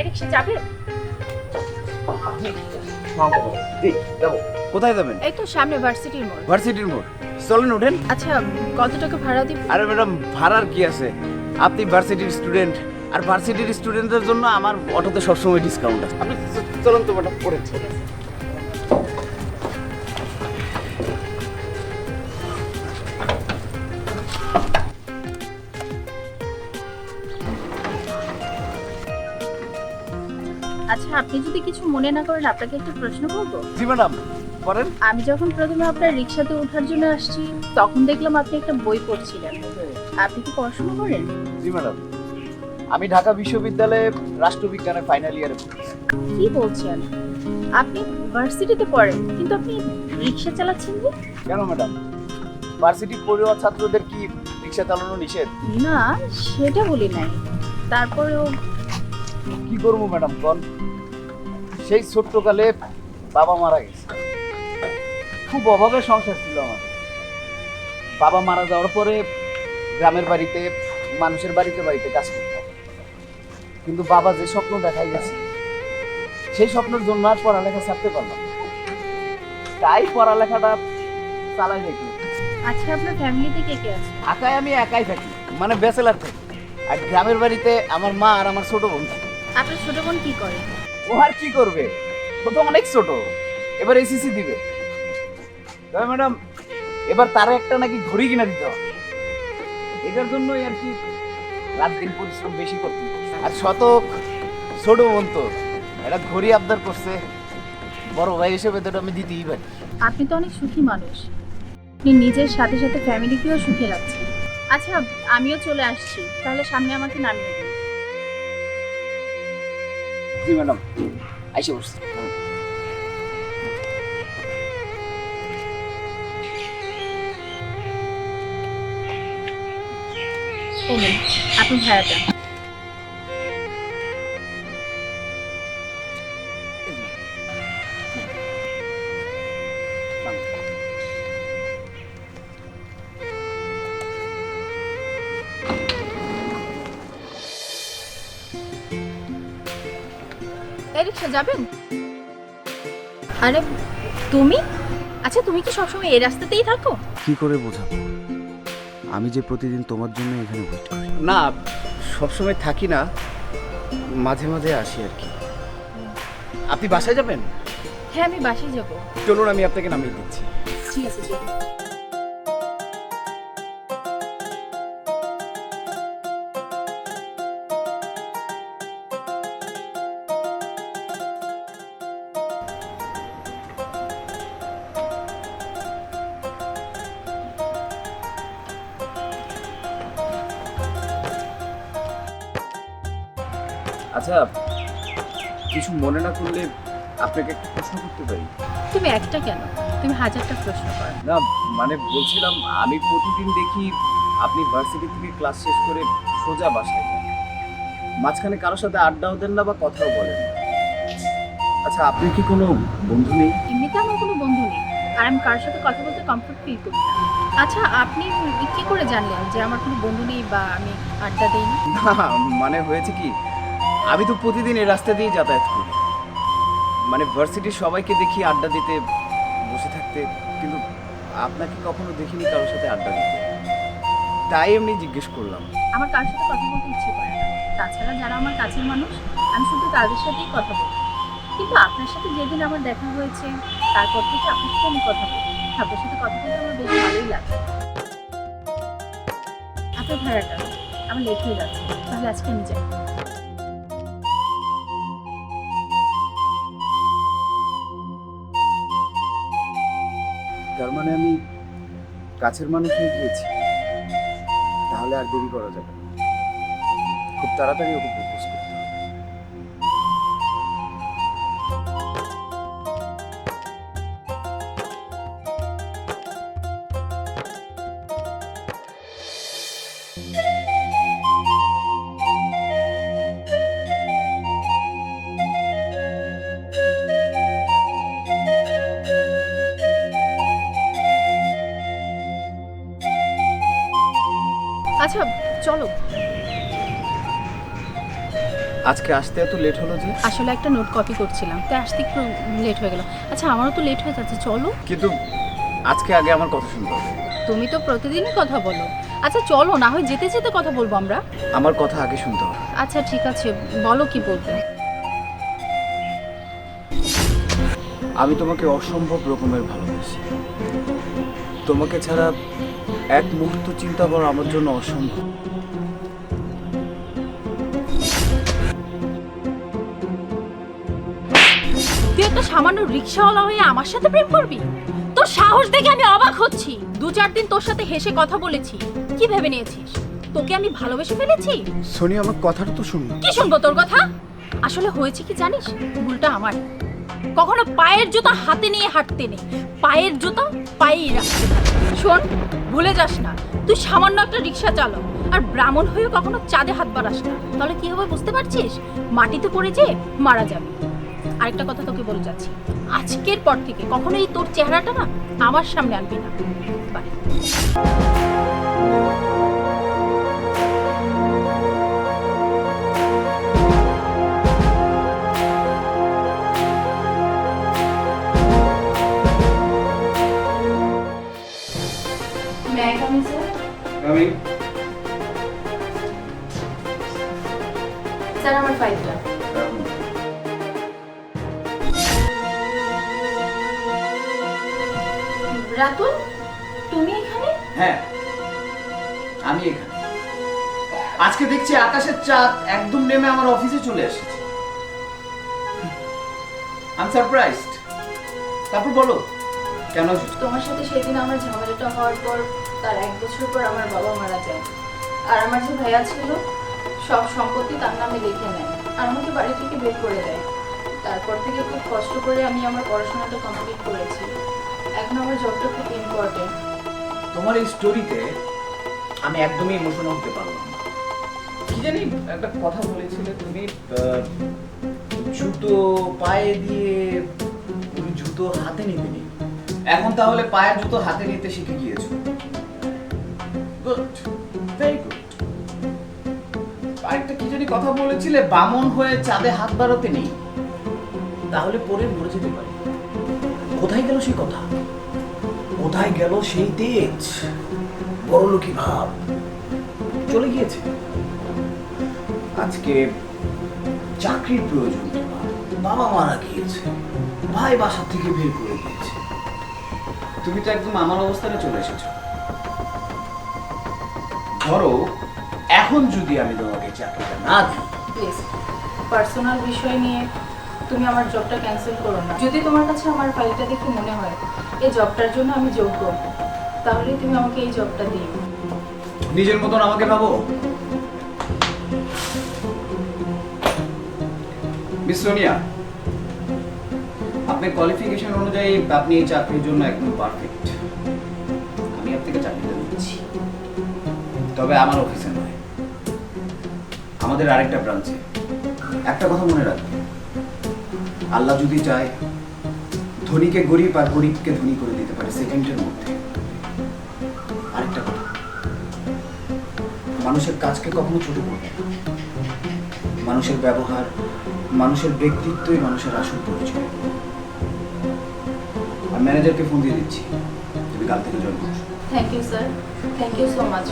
রিকশা যাবে? কোথায় যাবেন? এই তো সামনে ভার্সিটির মোড়। ভার্সিটির মোড়, চলেন ওঠেন। আচ্ছা কত টাকা ভাড়া দিব? আরে ম্যাডাম, ভাড়ার কি আছে? আপনি ভার্সিটির স্টুডেন্ট, আর ভার্সিটির স্টুডেন্টদের জন্য আমার অটোতে সবসময় ডিসকাউন্ট আছে। আপনি চলেন তো ম্যাডাম, পড়েন। আচ্ছা আপনি যদি কিছু মনে না করেন আপনাকে একটা প্রশ্ন করব। জি ম্যাডাম, করেন। আমি যখন প্রথমে আপনার রিকশাতে ওঠার জন্য আসছি তখন দেখলাম আপনি একটা বই পড়ছিলেন। আপনি কি পড়াশোনা করেন? জি ম্যাডাম, আমি ঢাকা বিশ্ববিদ্যালয়ে রাষ্ট্রবিজ্ঞানের ফাইনাল ইয়ারে পড়ছি। কি বলছেন? আপনি ভার্সিটিতে পড়েন কিন্তু আপনি রিকশা চালাচ্ছেন যে? কেন ম্যাডাম, ভার্সিটি পড়ুয়া ছাত্রদের কি রিক্সা চালানো নিষেধ? না সেটা বলি নাই, তারপরেও কি করবো ম্যাডাম কোন, সেই ছোট্টকালে বাবা মারা গেছে, খুব অভাবে সংসার ছিল আমার। বাবা মারা যাওয়ার পরে গ্রামের বাড়িতে, মানুষের বাড়িতে বাড়িতে কাজ করতাম, কিন্তু বাবা যে স্বপ্ন দেখাই গেছে সেই স্বপ্নের জন্য আর পড়ালেখা ছাড়তে পারলাম না। তাই পড়ালেখাটা চালাই দেখি। আচ্ছা আপনার ফ্যামিলিতে কে কে আছে? ঢাকায় আমি একাই থাকি, মানে ব্যাচেলার থাকি, আর গ্রামের বাড়িতে আমার মা আর আমার ছোট বোন থাকে। আপনার ছোট বোন কি করে? ও আর কি করবে, ও তো অনেক ছোট, এবার এসিসি দিবে। তবে ম্যাডাম এবার তার একটা নাকি ঘড়ি কিনা দিতে হবে, এটার জন্যই আর কি রাত দিন পরিশ্রম বেশি করতে হচ্ছে। আর শতক ছোট বোন তো এটা ঘড়ি আবদার করছে, বড় ভাই হিসেবে তো এটা আমি দিতেই পারি। আপনি তো অনেক সুখী মানুষ, আপনি নিজের সাথে সাথে ফ্যামিলিকেও সুখে রাখছেন। আচ্ছা আমিও চলে আসছি, তাহলে সামনে আমাকে নামিয়ে দিন। জি ম্যাডাম, আইসে বসছি। এই নিন, আপনি ভাড়াটা। এই রিকশা যাবেন? আরে তুমি, আচ্ছা তুমি কি সবসময় এই রাস্তাতেই থাকো? কি করে বোঝাবো আমি যে প্রতিদিন তোমার জন্য এখানে ওয়েট করি? না, সবসময় থাকি না, মাঝে মাঝে আসি আর কি। আপনি বাসায় যাবেন? হ্যাঁ আমি বাসায় যাবো। চলুন আমি আপনাকে নামিয়ে দিচ্ছি। ঠিক আছে চলুন। আচ্ছা, কিছু মনে না করলে আপনাকে একটা প্রশ্ন করতে পারি? তুমি একটা কেন, তুমি হাজারটা প্রশ্ন করো। না মানে বলছিলাম, আমি প্রতিদিন দেখি আপনি ভার্সিটি থেকে ক্লাস শেষ করে সোজা বাসায় যান, মাঝখানে কারোর সাথে আড্ডাও দেন না বা কথাও বলেন না। আচ্ছা, আপনার কি কোনো বন্ধু নেই? এমনিতে আমার কোনো বন্ধু নেই, আর আমি কারোর সাথে কথা বলতে কমফোর্ট ফিল করি না। আচ্ছা আপনি কি করে জানলেন যে আমার কোনো বন্ধু নেই বা আমি আড্ডা দিই না? না মানে হয়েছে কি, আমি তো প্রতিদিন এই রাস্তা দিয়ে যাতায়াত করি, মানে ভার্সিটির সবাইকে দেখি আড্ডা দিতে বসে থাকতে, কিন্তু আপনাকে কখনো দেখিনি কারোর সাথে আড্ডা দিতে, তাই এমনি জিজ্ঞেস করলাম। আমার কারোর সাথে কথা বলতে ইচ্ছে করে না, তাছাড়া যারা আমার কাছের মানুষ আমি শুধু তাদের সাথেই কথা বলি। কিন্তু আপনার সাথে যেদিন আমার দেখা হয়েছে তারপর থেকে আপনার সাথে আমি কথা বলি, আপনার সাথে কথা বলতে আমার বেশ ভালোই লাগে। আপনার ভাড়াটা আমার লেট হয়ে যাচ্ছে, তাহলে আজকে আমি যাই। তার মানে আমি কাছের মানুষ হয়ে গিয়েছি, তাহলে আর দেরি করা যাবে না, খুব তাড়াতাড়ি ওকে প্রপোজ করতে হবে। আচ্ছা চলো। আজকে আসতে এত লেট হলো যে? আসলে একটা নোট কপি করছিলাম, তাই আসতে একটু লেট হয়ে গেল। আচ্ছা, আমারও তো লেট হয়ে যাচ্ছে, চলো। কিন্তু আজকে আগে আমার কথা শুনতে হবে। তুমি তো প্রতিদিনই কথা বলো। আচ্ছা চলো, না হয় যেতে যেতে কথা বলবো আমরা। আমার কথা আগে শুনতে হবে। আচ্ছা ঠিক আছে, বলো কি বলবে। আমি তোমাকে অসম্ভব রকমের ভালোবাসি। তোমাকে ছাড়া এক মুহূর্ত চিন্তা করা আমার জন্য অসম্ভব। তুই একটা সামান্য রিক্সাওয়ালা হয়ে আমার সাথে প্রেম করবি? তোর সাহস দেখে আমি অবাক হচ্ছি। 2-4 দিন তোর সাথে হেসে কথা বলেছি, কি ভেবে নিয়েছিস তোকে আমি ভালোবেসে ফেলেছি? সোনি, আমার কথাটা তো শুনুন। কি শুনবো তোর কথা? আসলে হয়েছে কি জানিস, ভুলটা আমার। কখনো পায়ের জুতা হাতে নিয়ে হাঁটতে নেই, পায়ের জুতা পায়েই রাখতে নেই। শোন, ভুলে যাস না, তুই সামান্য একটা রিক্সা চালক, আর ব্রাহ্মণ হয়ে কখনো চাঁদে হাত বাড়াস না। তাহলে কি হবে বুঝতে পারছিস? মাটিতে পড়ে যেয়ে মারা যাবে। আরেকটা কথা তোকে বলে যাচ্ছি, আজকের পর থেকে কখনো এই তোর চেহারাটা না আমার সামনে আনবি না। Bye. May I come in, sir? Sir, আমার ফাইলটা। রাতুল, তুমি এখানে? হ্যাঁ, আমি এখানে। আজকে দেখছি আকাশের চাঁদ একদম নেমে আমার অফিসে চলে এসেছে। আমি সারপ্রাইজড। তারপর বলো কেন এসেছো? তোমার সাথে সেদিন আমার ঝামেলাটা হওয়ার পর তার 1 বছর পর আমার বাবা মারা যায়। আর আমার যে ভাইয়া ছিল সব সম্পত্তি তার নামে লিখে নেয় আর আমাকে বাড়ি থেকে বের করে দেয়। তারপর থেকে খুব কষ্ট করে আমি আমার পড়াশোনাটা কমপ্লিট করেছি। এখন আমার জবটা খুব ইম্পর্টেন্ট। তোমার এই স্টোরিতে আমি একদমই ইমোশনাল হতে পারলাম না। কি জানি একটা কথা বলেছিলে তুমি, জুতো পায়ে দিয়ে তুমি জুতো হাতে নিতে নেই, এখন তাহলে পায়ের জুতো হাতে নিতে শিখে গিয়েছো। Good, very good. আরেকটা কি জানি কথা বলেছিলে, বামন হয়ে চাঁদে হাত বাড়াতে নেই, তাহলে পরে মরে যেতে পারে। কোথায় গেল সেই কথা? কোথায় গেল সেই তেজ, বড়লোকি ভাব? চলে গিয়েছে। আজকে চাকরির প্রয়োজন তোমার, বাবা মারা গিয়েছে, ভাই বাসা থেকে বের করে দিয়েছে, তুমি তো একদম আমার অবস্থানে চলে এসেছো। ধরো এখন যদি আমি তোমাকে চাকরিটা না দিই। প্লিজ, পার্সোনাল বিষয় নিয়ে তুমি আমার জবটা ক্যান্সেল করো না। যদি তোমার কাছে আমার ফাইলটা দেখে মনে হয় এই জবটার জন্য আমি যোগ্য, তাহলে তুমি আমাকে এই জবটা দিও। নিজের মতন আমাকে ভাবো। মিস সোনিয়া, আপনার কোয়ালিফিকেশন অনুযায়ী আপনি এই চাকরির জন্য একদম পারফেক্ট। আমি আপনাকে চাকরিটা দিচ্ছি, তবে আমার অফিসে নয়, আমাদের আরেকটা ব্রাঞ্চে। একটা কথা মনে রাখবেন, আল্লাহ যদি চায় ধনীকে গরিব আর গরিবকে ধনী করে দিতে পারে সেকেন্ডের মধ্যে। আরেকটা কথা, মানুষের কাজকে কখনো ছোট করবে না। মানুষের ব্যবহার, মানুষের ব্যক্তিত্বই মানুষের আসল পরিচয়। আর ম্যানেজারকে ফোন দিয়ে দিচ্ছি, তুমি কাল থেকে জয়েন করছো। Thank you sir, thank you so much.